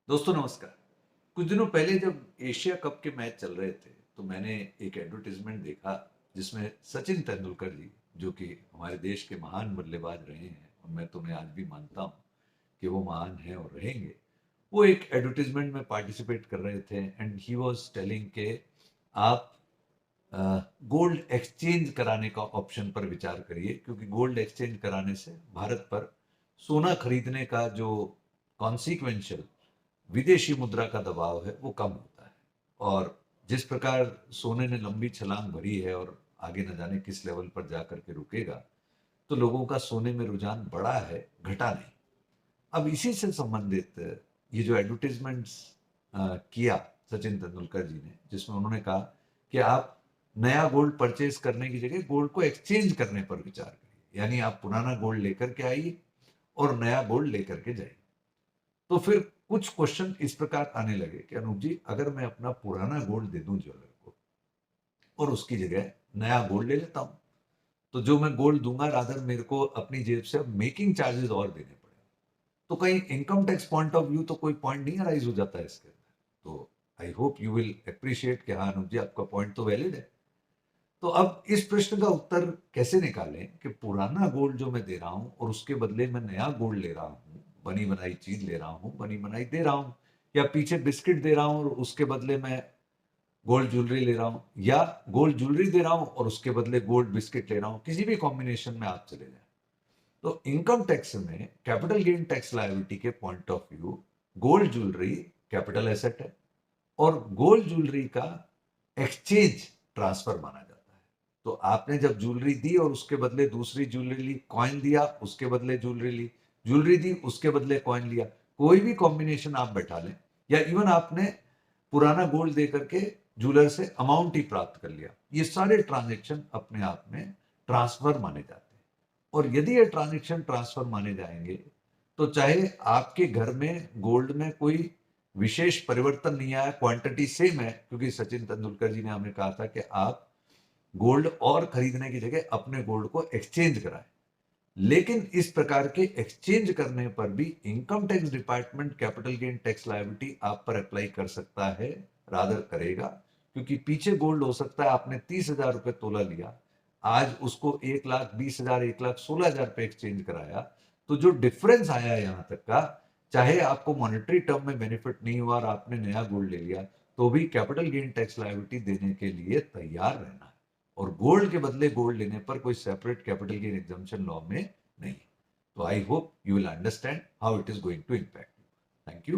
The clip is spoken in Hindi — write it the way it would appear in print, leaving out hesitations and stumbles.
दोस्तों नमस्कार। कुछ दिनों पहले जब एशिया कप के मैच चल रहे थे, तो मैंने एक एडवर्टाइज़मेंट देखा जिसमें सचिन तेंदुलकर जी, जो कि हमारे देश के महान बल्लेबाज रहे हैं और मैं तो उन्हें आज भी मानता हूँ कि वो महान हैं और रहेंगे। वो एक एडवर्टाइज़मेंट में पार्टिसिपेट कर रहे थे एंड ही वाज़ टेलिंग के आप गोल्ड एक्सचेंज कराने का ऑप्शन पर विचार करिए, क्योंकि गोल्ड एक्सचेंज कराने से भारत पर सोना खरीदने का जो कॉन्सिक्वेंशियल विदेशी मुद्रा का दबाव है वो कम होता है। और जिस प्रकार सोने ने लंबी छलांग भरी है और आगे न जाने किस लेवल पर जाकर के रुकेगा, तो लोगों का सोने में रुझान बढ़ा है, घटा नहीं। अब इसी से संबंधित ये जो एडवर्टाइजमेंट्स किया सचिन तेंदुलकर जी ने, जिसमें उन्होंने कहा कि आप नया गोल्ड परचेज करने की जगह गोल्ड को एक्सचेंज करने पर विचार करिए, यानी आप पुराना गोल्ड लेकर के आइए और नया गोल्ड लेकर के जाइए। तो फिर कुछ क्वेश्चन इस प्रकार आने लगे कि अनूप जी, अगर मैं अपना पुराना गोल्ड दे दूं ज्वेलर को और उसकी जगह नया गोल्ड ले लेता हूं, तो जो मैं गोल्ड दूंगा रादर मेरे को अपनी जेब से अब मेकिंग चार्जेस और देने पड़े, तो कहीं income tax point of view तो कोई पॉइंट नहीं अराइज हो जाता है इसके अंदर। तो I hope you will appreciate कि हाँ अनूप जी, आपका पॉइंट तो वैलिड है। तो अब इस प्रश्न का उत्तर कैसे निकालें कि पुराना गोल्ड जो मैं दे रहा हूं और उसके बदले मैं नया गोल्ड ले रहा हूं, बनी बनाई चीज ले रहा हूं, बनी बनाई दे रहा हूं, या पीछे बिस्किट दे रहा हूं और उसके बदले मैं गोल्ड ज्वेलरी ले रहा हूं, या गोल्ड ज्वेलरी दे रहा हूं और उसके बदले गोल्ड बिस्किट ले रहा हूं, किसी भी कॉम्बिनेशन में आप चले जाए। तो इनकम टैक्स में कैपिटल गेन टैक्स लायबिलिटी के point of view gold jewellery capital asset है और गोल्ड ज्वेलरी का एक्सचेंज ट्रांसफर माना जाता है। तो आपने जब ज्वेलरी दी और उसके बदले दूसरी ज्वेलरी ली, कॉइन दिया उसके बदले ज्वेलरी ली, ज्वेलरी दी उसके बदले कॉइन लिया, कोई भी कॉम्बिनेशन आप बैठा लें, या इवन आपने पुराना गोल्ड दे करके ज्वेलर से अमाउंट ही प्राप्त कर लिया, ये सारे ट्रांजेक्शन अपने आप में ट्रांसफर माने जाते हैं। और यदि ये ट्रांजेक्शन ट्रांसफर माने जाएंगे, तो चाहे आपके घर में गोल्ड में कोई विशेष परिवर्तन नहीं आया, क्वांटिटी सेम है, क्योंकि सचिन तेंदुलकर जी ने हमें कहा था कि आप गोल्ड और खरीदने की जगह अपने गोल्ड को एक्सचेंज कराएं। लेकिन इस प्रकार के एक्सचेंज करने पर भी income tax department capital gain tax liability आप पर अप्लाई कर सकता है, रादर करेगा, क्योंकि पीछे गोल्ड हो सकता है आपने 30,000 रुपए तोला लिया, आज उसको 1,20,000 1,16,000 पे एक्सचेंज कराया, तो जो डिफरेंस आया यहां तक का, चाहे आपको मॉनेटरी टर्म में बेनिफिट नहीं हुआ और आपने नया गोल्ड ले लिया, तो भी कैपिटल गेन टैक्स लायबिलिटी देने के लिए तैयार रहना है। और गोल्ड के बदले गोल्ड लेने पर कोई separate capital gain exemption law में नहीं। तो I hope you will understand how it is going to impact. Thank you.